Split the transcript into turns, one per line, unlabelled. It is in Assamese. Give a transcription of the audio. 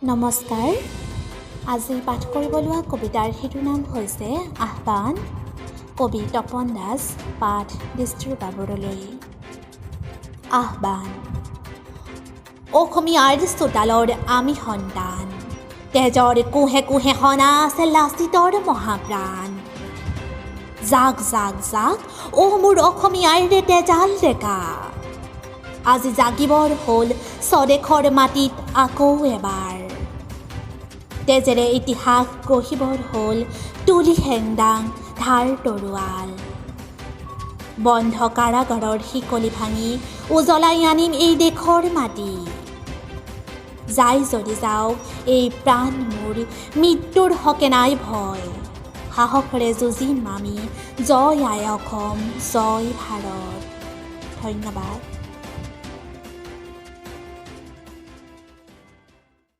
নমস্কাৰ। আজি পাঠ কৰিব লোৱা কবিতাৰ সিটোৰ নাম হৈছে আহ্বান। কবি তপন দাস। পাঠ ডিষ্ট্ৰিক্ট বৰদলৈ। আহ্বান। অসমীয়াৰ চোতালৰ আমি সন্তান, তেজৰ কোহে কোহে সনা আছে লাচিতৰ মহাপ্ৰাণ। জাক জাক জাক অ মোৰ অসমীয়াৰ তেজাল ডেকা, আজি জাগিবৰ হ'ল স্বদেশৰ মাটিত আকৌ এবাৰ। তেজেৰে ইতিহাস গঢ়িবৰ হ'ল তুলি হেংদাং ধাৰ তৰোৱাল। বন্ধ কাৰাগাৰৰ শিকলি ভাঙি উজ্বলাই আনিম এই দেশৰ মাটি। যাই যদি যাওক এই প্ৰাণ মোৰ, মৃত্যুৰ হকে নাই ভয়। সাহসেৰে যুঁজিম আমি, জয় আই অসম, জয় ভাৰত। ধন্যবাদ।